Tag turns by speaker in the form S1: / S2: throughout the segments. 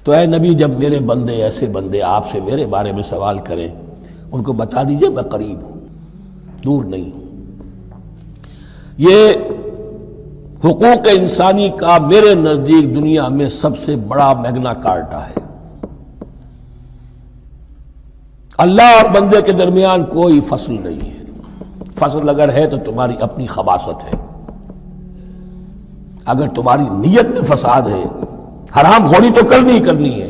S1: تو اے نبی جب میرے بندے ایسے بندے آپ سے میرے بارے میں سوال کریں ان کو بتا دیجئے میں قریب ہوں، دور نہیں ہوں۔ یہ حقوق انسانی کا میرے نزدیک دنیا میں سب سے بڑا میگنا کارٹا ہے۔ اللہ اور بندے کے درمیان کوئی فصل نہیں ہے، فصل اگر ہے تو تمہاری اپنی خباثت ہے، اگر تمہاری نیت میں فساد ہے، حرام خوری تو کرنی ہی کرنی ہے،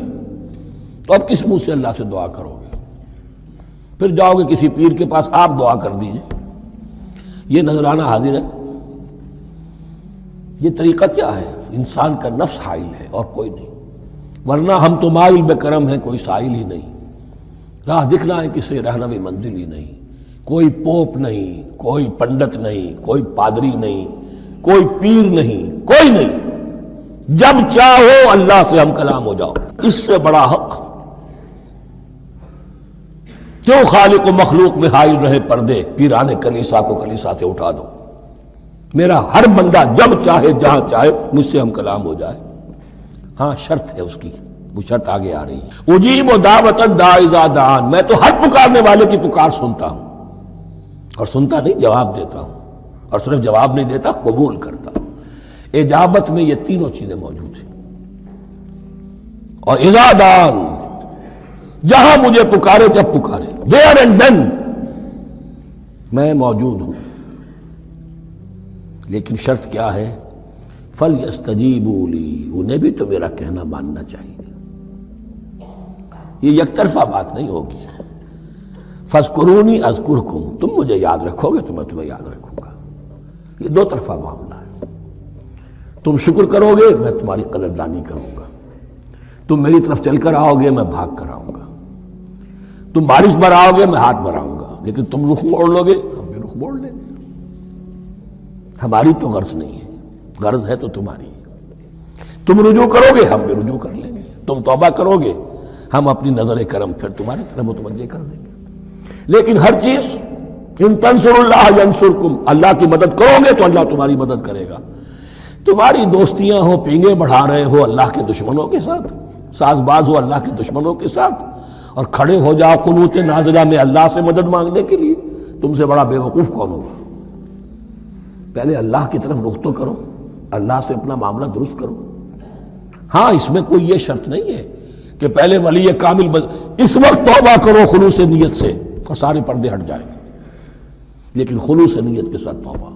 S1: تو اب کس منہ سے اللہ سے دعا کرو گے؟ پھر جاؤ گے کسی پیر کے پاس، آپ دعا کر دیجئے، یہ نذرانہ حاضر ہے؟ یہ طریقہ کیا ہے؟ انسان کا نفس حائل ہے اور کوئی نہیں، ورنہ ہم تو مائل بے کرم ہیں، کوئی سائل ہی نہیں، راہ دکھنا ہے کسی رہنوی منزل ہی نہیں، کوئی پوپ نہیں، کوئی پنڈت نہیں، کوئی پادری نہیں، کوئی پیر نہیں، کوئی نہیں، جب چاہو اللہ سے ہم کلام ہو جاؤ، اس سے بڑا حق کیوں خالق و مخلوق میں حائل رہے پردے؟ پیران کلیسا کو کلیسا سے اٹھا دو، میرا ہر بندہ جب چاہے جہاں چاہے مجھ سے ہم کلام ہو جائے۔ ہاں شرط ہے اس کی، وہ شرط آگے آ رہی ہے، اجیب دعوت الداعی اذا دعان، میں تو ہر پکارنے والے کی پکار سنتا ہوں، اور سنتا نہیں جواب دیتا ہوں، اور صرف جواب نہیں دیتا قبول کرتا ہوں۔ اجابت میں یہ تینوں چیزیں موجود ہیں، اور اذا دعان، جہاں مجھے پکارے جب پکارے، there and then میں موجود ہوں، لیکن شرط کیا ہے؟ فَلْيَسْتَجِيبُوا لِي، انہیں بھی تو میرا کہنا ماننا چاہیے، یہ یک طرفہ بات نہیں ہوگی۔ فَاذْكُرُونِي أَذْكُرْكُمْ، تم مجھے یاد رکھو گے تو میں تمہیں یاد رکھوں گا، یہ دو طرفہ معاملہ ہے۔ تم شکر کرو گے میں تمہاری قدردانی کروں گا، تم میری طرف چل کر آؤ گے میں بھاگ کر آؤں گا، تم بارش برآؤ گے میں ہاتھ بڑھاؤں گا، لیکن تم رخ موڑ لو گے ہم بھی رخ موڑ لیں گے۔ ہماری تو غرض نہیں ہے، غرض ہے تو تمہاری، تم رجوع کرو گے ہم بھی رجوع کر لیں گے، تم توبہ کرو گے ہم اپنی نظر کرم پھر تمہاری طرف متوجہ کر دیں گے۔ لیکن ہر چیز ان تنصروا اللہ ینصرکم، اللہ کی مدد کرو گے تو اللہ تمہاری مدد کرے گا۔ تمہاری دوستیاں ہو، پینگے بڑھا رہے ہو اللہ کے دشمنوں کے ساتھ، ساز باز ہو اللہ کے دشمنوں کے ساتھ، اور کھڑے ہو جاؤ قنوت نازلہ میں اللہ سے مدد مانگنے کے لیے، تم سے بڑا بے وقوف کون ہوگا؟ پہلے اللہ کی طرف رخ تو کرو، اللہ سے اپنا معاملہ درست کرو۔ ہاں اس میں کوئی یہ شرط نہیں ہے کہ پہلے ولی کامل اس وقت توبہ کرو خلوص نیت سے اور سارے پردے ہٹ جائیں گے، لیکن خلوص نیت کے ساتھ توبہ۔